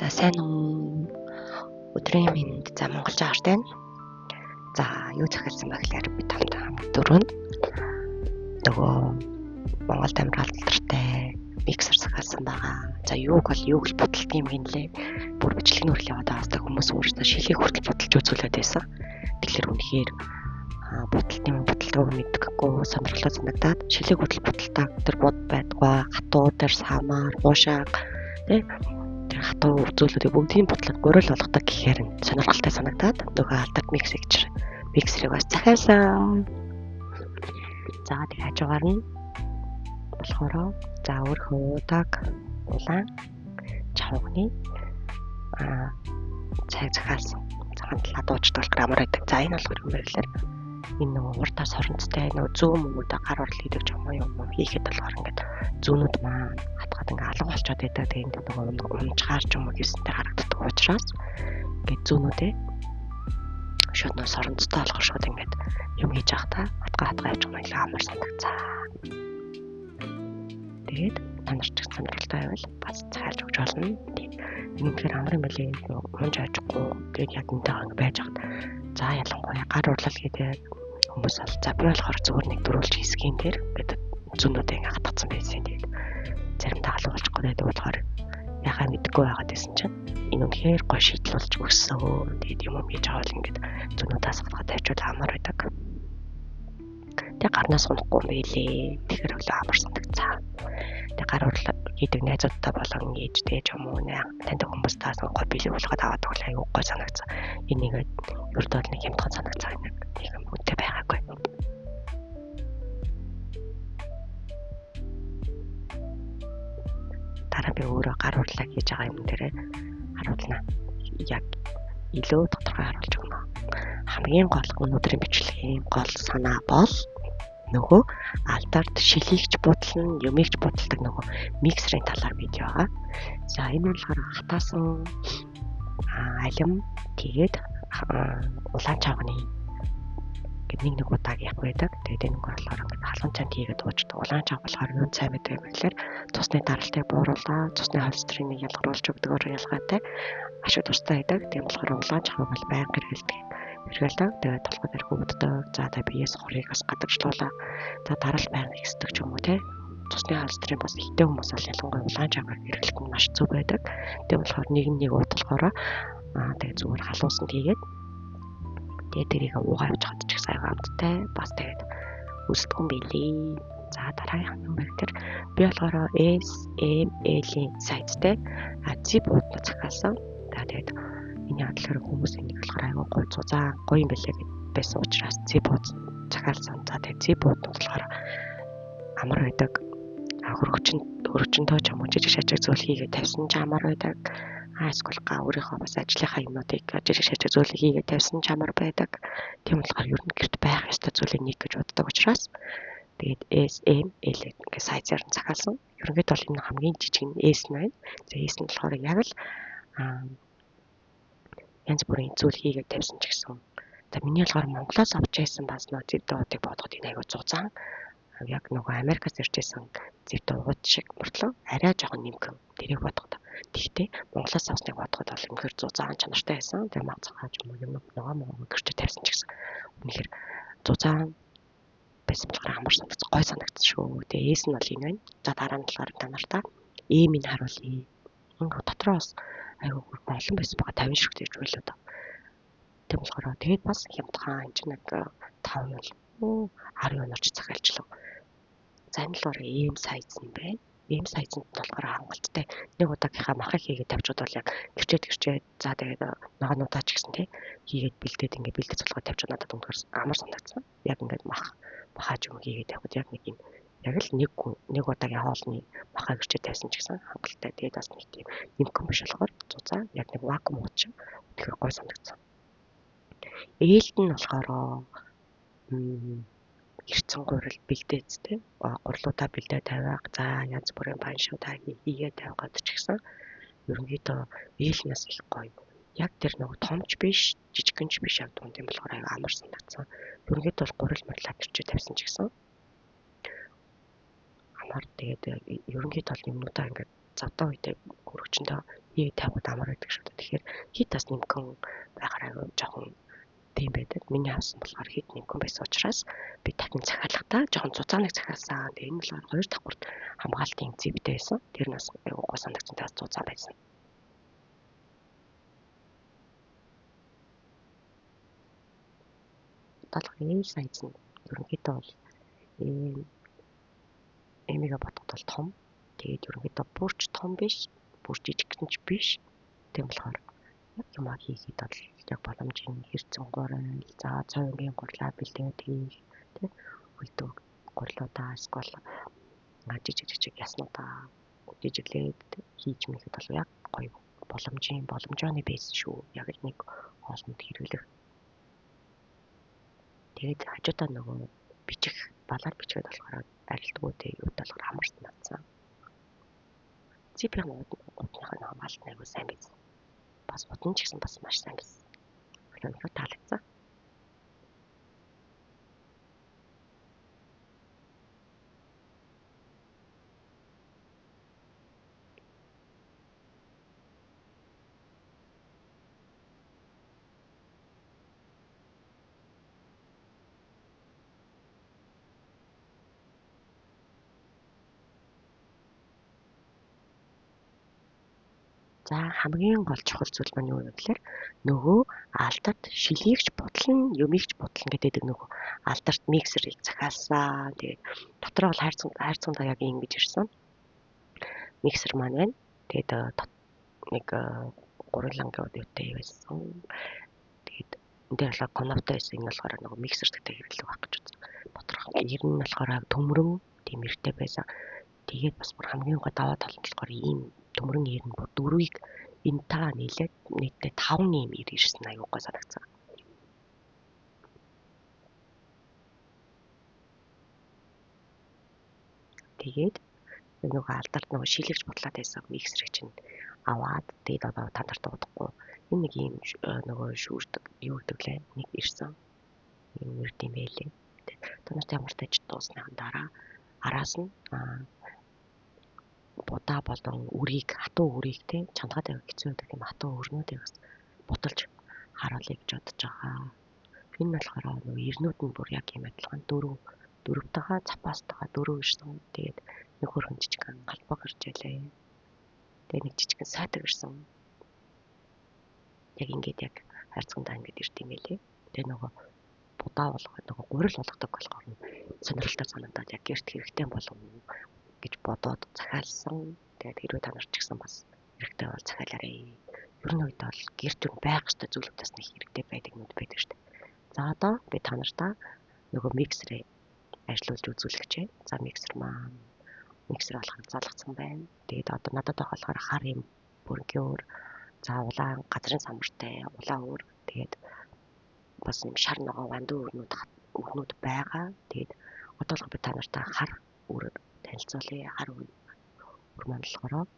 За сайн уу. Өдрийн минь за монголчууд хартай. За юу захиалсан бэ гэхээр би тамтаа дөрөв нөгөө Монгол тамир алдартай миксер захиалсан байгаа. За юуг л бодолт юм гинлээ. Бүр бичлэгийн хүртэл яваад байгаа хүмүүс өөрсдөө шилийг хүртэл бодолж үзүүлээд байсан. Тэгэхээр үнэхээр бодолтыг мэдгэхгүй сонирхолтой санагдаад шилийг хүртэл бодолтаа тэр бод байдгаа хатуу дээр самаар уушааг тий хатуу үзүүлэлтийг бүгдийг бодлоод гурил болгодог гэхээр сонирхолтой санагдаад нөгөө алдарт миксерийг бас захиалсан. За тэг хажуугаар нь болохоор за өөрхөн удааг улаан чавганы цай захиалсан. Цагаан талаа дуучдаг грамаар байдаг. За энэ болохоор юм байглаар энэ нөгөө уртаа соронцтой нөгөө зүүн мөнгөд гар орол хийдэг юм хийхэд болохоор ингээд зүүнүүд маань хатгаад ингээд алга болчиход байдаг. Тэгээд нөгөө унчгаар ч юм уу хийсэнтэй харагддаг учраас ингээд зүүнүүдээ шууд нөгөө соронцтой болохоор шууд ингээд юм хийж явах та хатгаа явж байгаа юм амар санагцаа. Тэгээд танарч сонирхолтой байвал бас цаалж өгч болно. Үнэхээр амар юм билээ. Унж ажихгүй тэгээд яг энтэй байж хат. За ялангуяа гар урлал гэдэг хүмүүс бол за би болохоор зүгээр нэг дөрүүлж хийсгийн дээр гэдэг зүүнүүдээ ингээ хатгацсан байсан. Тэгээд заримдаа алга болчихгүй байдаг болохоор яхаа мэдгүй байгаад байсан чинь энэ үнэхээр гоё шийдэл болж өгсөн. Тэгээд юм хийж байгаа бол ингээд зүүнүүдээс хатгаад тавьчвал амар байдаг. Тэгээд гарнаас унахгүй байлээ. Тэгэхээр өглөө амар сандагцаа. Тэгээд гар урлал гэдэг найзуудтай болон ээжтэй ч юм уу танд хүмүүс таасан гоё билээ болгоод аваад байгаа аюу гоё санагцаа. Энийг ердөө нэг хямдхан санагцаа нэг юм үнэтэй байгаагүй. Дараа би өөрөө гар урлал хийж байгаа юм дээрээ харуулнаа. Яг илүү тодорхой харуулж өгнө. Хамгийн гол өнөөдрийн бичлэгийн гол санаа бол нөгөө алдарт шилийгч бодлон юмэгч бодолдог нөгөө миксерийн талаар видео байгаа. За энэ болохоор хатаасан алим тэгээд улаан чавганы гэдэг нэг удааг явах байдаг. Тэгээд энэ болохоор ингээд халуун цанд хийгээд уучдаг. Улаан чав болохоор юу цай байдаг юм гэхээр цусны даралтыг бууруулаад цусны холестериныг ялгаруулж өгдөгөөр ялгаатай ашиг тустай байдаг. Тийм болохоор улаан чавыг бол байнга хэрэглэдэг. Тэгээд толгой дээр хөвддөг. За та биеэс хорыг бас гадагшлуулаа. За дараал байнга ихсдэг ч юм уу те. Цусны холестерин бас ихтэй хүмүүс бол ялангуяа улаан чавыг хэрэглэх нь маш зөв байдаг. Тэгээд болохоор нэг ууд болохоор тэгээд зүгээр халуусан тэгээд тэрийг уугаа явж хад ч их сайн амттай бас тэгээд үсдэггүй билээ. За дараагийн юм байна. Би болохоор SML-ийн сайттай зип уудна захиалсан. За тэгээд энэ ядлаар хүмүүс энийг болохоор аягүй гоё зузаан гоё юм байлээ гэд байсан учраас зип ууд захиалсан. За тэгээд зип ууд болохоор амар байдаг. Хөрөгчөнтэй ч юм уу жижиг шажиг зүйл хийгээд тавьсан ч амар байдаг. Эсвэл өөрийнхөө бас ажлынхаа юмнуудыг жижиг шажиг зүйл хийгээд тавьсан ч амар байдаг. Тийм болохоор ер нь гэрт байх ёстой зүйлийн нэг гэж боддог учраас тэгээд SML гэх сайтаар нь захиалсан. Ерөнхийдөө бол энэ хамгийн жижиг нь S нь байна. За S нь болохоор яг л янз бүрийн зүйл хийгээд тавьсан ч гэсэн. За миний болохоор Монголоос авч байсан бас нөө зэвдүүдийг бодоход энэ аягүй зузаан. Яг нөгөө Америкаас иржсэн зэвдүүд шиг мөртлөө арай жоохон нэмгэн тэрийг бодоход. Тэгтээ Монголоос авсныг бодоход бол үнэхээр зузаан чанартай байсан. Тэгээ маг цагаач юм нөгөө гэрчээ тавьсан ч гэсэн. Үнэхээр зузаан байсан болохоор амар санагц гой санагдсан шүү. Тэгээ S нь бол энэ байна. За дараа нь болохоор та нартаа M-ийг харуулъя. Ингээ дотроо бас аягүй олон байсан байгаа 50 шиг гэж байлоо доо. Тийм болохоор тэгээд бас хямдхан энэ чинь нэг 5 юм 10 өнөрч захиалчлаа. За энэ болохоор M сайз нь байна. M сайзанд болохоор хангалттай нэг удаагийнхаа махыг хийгээд тавьчуд бол яг гэрчээд за тэгээд ногоонуудаа ч гэсэн тий хийгээд бэлдээд ингээ бэлдэж цулгаад тавьчуд надад үнэхээр амар санагдсан. Яг ингээд махаач юм хийгээд явхад яг нэг юм яг л нэг удаагийн хоолны махаа гэрчээд тавьсан ч гэсэн хангалттай. Тэгээд бас нэг тийм нэмгэн биш болохоор зузаан яг нэг вакуум ууч тэгэхээр гой санагдсан. Ээлд нь болохоор ирцэн гурил бэлдээцтэй гурлуудаа бэлдээ тавиаг за янз бүрийн баншуудаа хийгээд тавиад ч гэсэн ерөнхийдөө ээлнээс их гоё. Яг тэр нэг томч биш жижигэнч биш яг дунд юм болохоор аяа амар санагдсан. Ерөнхийдөө бол гурил мөрлөө гэрчээ тавьсан ч гэсэн амар тэгээд ерөнхийдөө бол юмнуудаа ингээд завдаа үедээ хөрөгчөндөө Ийг тавихад амар байдаг шүү дээ. Тэгэхээр хит бас нэмгэн байгаараа жоохон тийм байдаг. Миний авсан болохоор хит нэмгэн байсан учраас би дахин захиалгахдаа жоохон цуцааныг захиалсан. Тэгээ энэ болохоор 2 давхурт хамгаалтын зэвтэй байсан. Тэр нас айгуу гоо сандагцсан тас цуцаан байсан. Талхын сайз нь ерөнхийдөө бол эмига бодоход бол том. Тэгээд ерөнхийдөө бүрч том биш, бүр жижигхэн ч биш. Тийм болохоор яг юмаа хийхэд бол яг боломжийн хэрцэн гурил, за цойнгийн гурлаа бэлдээд хийх, тийм үйдэг гурлуудаа эсвэл жижиг яснуудаа жижиглээд хийж мэхэд бол яг гоё боломжооны бэйс шүү. Яг л нэг хоолнд хэрэглэх. Тэгээд хажуудаа нөгөө бичих балаар бичгээд болохоор арилдгуу тэг юуд болохоор хамарсан надсан. Ципийн утныхаа хамгаалт айгуу сайн байсан. Бас утан ч гэсэн бас маш сайн байсан. Өнөөдөр таалагдсан. За хамгийн гол чухал зүйл маань юу вэ гэхээр нөгөө алдарт шилийгч бодлон юмигч бодлон гэдэг нөгөө алдарт миксерийг захиалсан. Тэгээд дотроо бол хайрцангаа яг ингэж ирсэн. Миксер маань байна. Тэгээд нэг гурван геодтэй байсан. Тэгээд энэ болохоор коноптой байсан. Энэ болохоор нөгөө миксертэй хэрэглэх байх гэж үзсэн. Доторх ер нь болохоор төмрөн тийм эрттэй байсан. Тэгээд бас бүр хамгийн гол даваа тал нь болохоор ийм төмрөн ер нь бүр дөрвийг энэ та нийлээд нийтдээ 5 ийм ирсэн аюу гой санагцсан. Тэгээд нөгөө алдарт нөгөө шилэгч бодлоод байсан миксерийг чинь аваад тэгээд одоо та нарт удахгүй энэ нэг ийм нөгөө шүүрдэг юу гэдэг лээ нэг ирсэн. Ийм үрд юм байлээ. Та нарт ямар тач дуусныхан дараа араас нь будаа болон үрийг хатуу үрийг те чангаад авах хэцүү байдаг юм хатуу өрнүүдийг бас буталж харуулъя гэж бодож байгаа. Энэ болохоор нөгөө эрнүүд нь бүр яг юм адилхан дөрөвтэйгээ запастайгаа 4 ирсэн. Тэгээд нэг хөрхөн жижигхэн галбаг гарч ялээ. Тэгээд нэг жижигхэн сайтаг ирсэн. Яг ингээд яг хайрцагтаа ингээд ирд юм байлээ. Тэгээд нөгөө будаа болгоод нөгөө гурил болгодог болохоор сонирхолтой санагдаад яг гэрт хэрэгтэй болов гэж бодоод захиалсан. Тэгээд хэрвээ та нар ч гэсэн бас хэрэгтэй бол захиалаарай. Ер нь үед бол гэрт байх ёстой зүйлүүдээс нэг хэрэгтэй байдаг нүд байдаг шүү дээ. За одоо би та нартаа нөгөө миксерээ ажиллуулж үзүүлэх чинь. За миксер болохоор залгацсан байна. Тэгээд одоо надад байх болохоор хар юм бүргөөр за улаан газрын самартай улаан өөр тэгээд бас юм шар ногоо ванду өрнүүд байгаа. Тэгээд одоо л би та нартаа хар өөр танилцуулъя. Хар өөр маань болохоор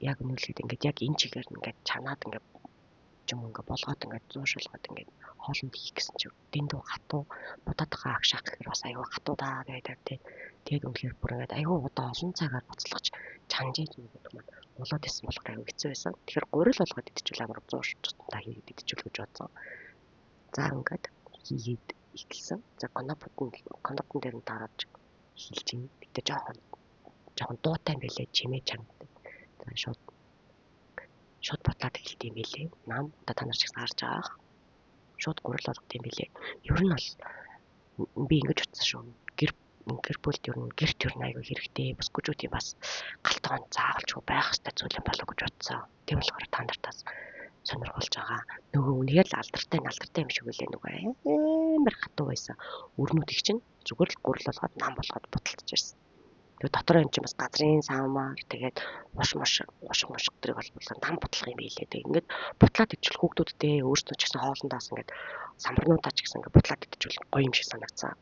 яг үнэлээд ингээд яг энэ чигээр ингээд чанаад ингээд юм ингээд болгоод ингээд зуушилгаад ингээд хоолнд хийх гэсэн чинь дэндүү хатуу будаадагаа агшаах гэхээр бас аюу хатуудаа гэдэг тийм. Тэгээд үнэхээр бүр ингээд аюу удаа олон цагаар буцалгаж чанжиж ингээд маань болоод исэн болохоор аюу хэцүү байсан. Тэгэхээр гурил болгоод идчихвэл амар зууштай хийгээд идчихвэл гэж бодсон. За ингээд хийгээд эхэлсэн. За конопон дээр нь дарааж хилж ин. Гэтэ жоохон дуутай юм байлээ чимээ чанга. За шууд бодлоод эхэлт юм байлээ. Нам одоо та нар ч гэсэн харж байгаа. Шууд гурил болгох юм байлээ. Ер нь бол би ингэж утсан шүү. Гэр бүлд ер нь гэрт ер нь аягүй хэрэгтэй. Бүсгүүчүүдийн бас галтгон заавалчгүй байх ёстой зүйл юм болов гэж утсан. Тийм болохоор та нартаас сонирхолж байгаа. Нөгөө үнэхээр л алдартай юм шиг үлээ нөгөө амар хатуу байсан. Өрнүүдийг чинь зүгээр л гурил болгоод нам болгоод буталтж ирсэн. Тэгээ дотор энэ чинь бас газрын саамаар тэгээд ушиг тэрийг бол нам бутлах юм билээ. Тэгээд ингээд бутлаад ичвэл хүүхдүүдтэй өөрсдөө ч гэсэн хоолндоос ингээд самбарнуудаа ч гэсэн ингээд бутлаад ичвэл гоё юм шиг санагцсан.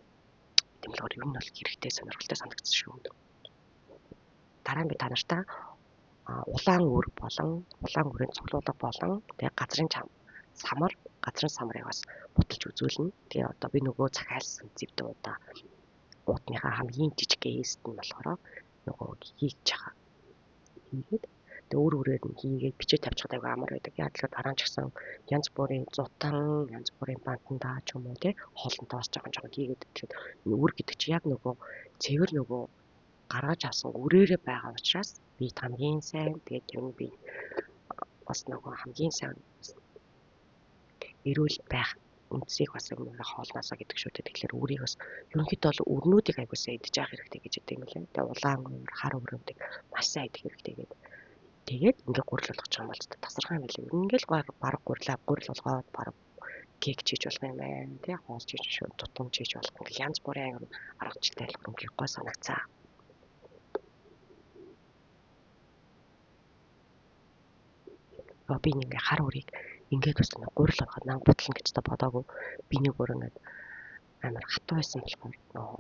Тэмлэгөр ер нь бол хэрэгтэй сонирхолтой санагдсан шүү. Дараа нь би та нартаа улаан өөр болон улаан өрийн цуглуулга болон тэгээд газрын самарыг бас буталж үзүүлнэ. Тэгээ одоо би нөгөө захиалсан зэвдээ удаа уудныхаа хамгийн жижиг эст нь болохоор нөгөө хийж байгаа. Хийгээд Тэгээ өөр өөрөөр нь хийгээд бичиж тавьчихад аяга амар байдаг. Яа тэгэхээр дараа нь ч гэсэн янз бүрийн зутан, янз бүрийн бантандаа ч юм уу тий хоолнтоос жоохон хийгээд тэгэхээр үр гэдэг чи яг нөгөө цэвэр нөгөө гаргаж авсан үрээрээ байгаа учраас би хамгийн сайн тэгээд юм би бас нөгөө хамгийн сайн эрүүл байх үндсийг бас юм хоолноосоо гэдэг шүү дээ. Тэгэхээр үрийг бас ерөнхийдөө бол өрнүүдийг аягуулсан идэж явах хэрэгтэй гэж хэлдэг юм лээ. Тэгээ улаан уур, хар өрөөдийг маш сайн идэх хэрэгтэй гэдэг. Тэгээд ингээ гурил болгож байгаа юм бол тасархаа юм лээ. Ингээл баг гурил болгоод баг кек чийж болох юм байна. Тэ хоолж чийж шүү, тутам чийж болох. Ингээл янз бүрийн аргачлалтай хэлбэр ингээ гой санагцаа. Би ингээ хар өрийг ингээд бас гурил болгоод нам бутлан гэж та бодоагүй. Би нэг өөр ингээд амар хатуу байсан болохоор нөө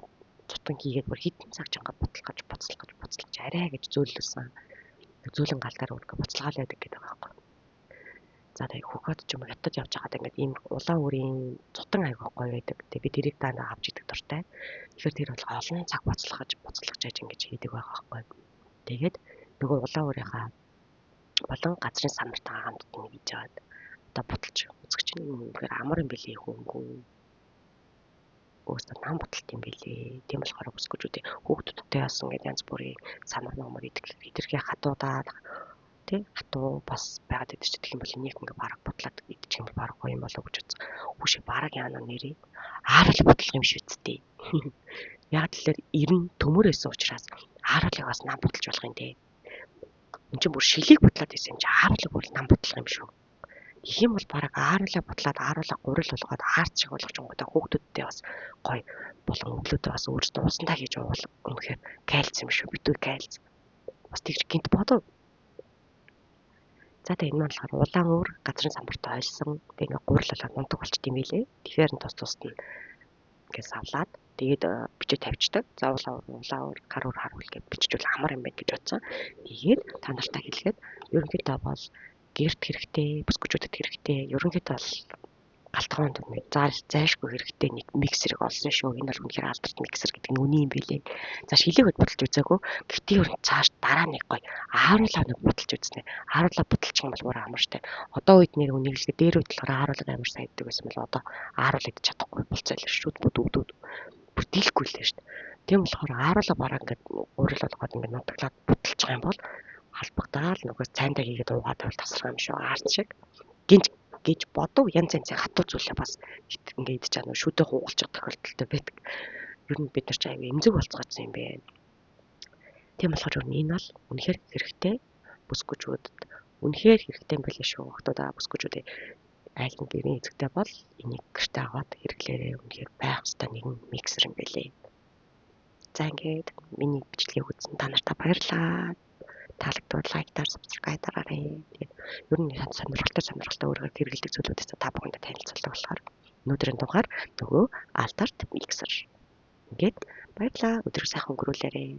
цутан хийгээд бүр хитэн цаг чанга буцалгаж арай гэж зөөллөсөн. Зөөлөн гал дээр үргэ буцалгаал байдаг гэдэг байгаа юм. За тэгээ хөхөд ч юм хятад явж байгаад ингээд ийм улаан үрийн цутан аяга гоё байдаг. Тэгээ би тэрийг даа авч идэг дуртай. Тэгэхээр тэр бол олон цаг буцалгаж яаж ингэж хийдэг байгаа байхгүй. Тэгээд нөгөө улаан үрийнхаа болон газрын самартаа хамт нэг хийж аваад одоо бодолч үзэгч нь үнэхээр амар юм билий хөнгөн. Өөртөө нам бодолт юм билий. Тийм болохоор өсгөжүүдээ хүүхдүүдтэй бас ингээд янз бүрийн самар номер идэрхий хатуудаад тий хатуу бас байгаад байдаг ч гэх юм бол нэг ингээд бараг бодлоод идчих юм бол бараг гоё юм болоо гэж үзсэн. Хүүшээ бараг яана нэрээ аарал бодлого юм шүү дээ. Яг тэлэр 90 төмөр байсан учраас ааралыг бас нам бодолж болох юм дээ. Энд чинь бүр шилийг бодлоод байсан юм чи ааралыг бол нам бодлого юм шүү. Их юм бол бараг ааруулаа бодлоод ааруулаа гурил болгоод аарч шиг болгож онготой хүүхдүүдтэй бас гоё болон өглөөдөө бас өөрсдөө усандаа хийж уул үнэхээр кальци юм шүү битүү кальци бас тэгж гинт бодов. За тэгээ энэ нь болохоор улаан уур газрын самбартай ойлсон тэгээ ингээ гурил болоод унтаг болчт юм билээ. Тэгэхээр нь тус нь ингээ савлаад тэгээд бичиж тавьчихдаг. За улаан уур гар уур харуул гэж биччихвэл амар юм байна гэж бодсон. Тэгээд та нартай хэлгээд ерөнхийдөө бол гэрт хэрэгтэй, бүсгүүчүүдэд хэрэгтэй. Ерөнхийдөө бол галтгоонд нэг зайшгүй хэрэгтэй нэг миксерийг олсон шүү. Энэ бол үнэхээр алдарт миксер гэдэг нь үний юм билээ. За шилээгээд бодолж үзээгүй. Гэхдээ ер нь цааш дараа нэг гоё ааруулаа нэг бодолж үзнэ. Ааруулаа бодолчих юм бол бүр амар штэ. Одоо үед нэр үнийг л дээр үед болохоор ааруулаг амар сайддаг байсан бол одоо ааруул идэж чадахгүй болцоо л шүү. Бүдүүд бүр дийлэхгүй л штэ. Тийм болохоор ааруулаа бараа ингээд уурал болгоод ингээд нутаглаад бодолчих юм бол халбагдаал нөгөө цайндаа хийгээд уугаад байвал тасархаа юм шүү. Аарч шиг гинж гэж бодов янз янзын хатуу зүйлээ бас ингээд идэж чана шүдэ хуугалчих тохиолдолтой байдаг. Ер нь бид нар ч аяа эмзэг болцгоодсон юм байна. Тийм болохоор ер нь энэ бол үнэхээр хэрэгтэй бүсгүүчүүдэд үнэхээр хэрэгтэй юм байлээ шүү. Октоодаа бүсгүүчүүдээ айл нь гэрийн эзэгтэй бол энийг гэртээ аваад хэрэглээрээ үнэхээр байх ёстой нэгэн миксер юм байлээ. За ингээд миний бичлэгийг үзсэн та нартай баярлалаа. Таалагдвал лайктаар subscribe дараарай. Тэгээд ер нь сонирхолтой өөрөөр хэрэгэлдэг зүйлүүдээс та бүхэнд танилцуулдаг болохоор өнөөдрийн дугаар нөгөө алдарт миксер. Ингээд баярлалаа. Өдрөө сайхан өнгөрүүлээрэй.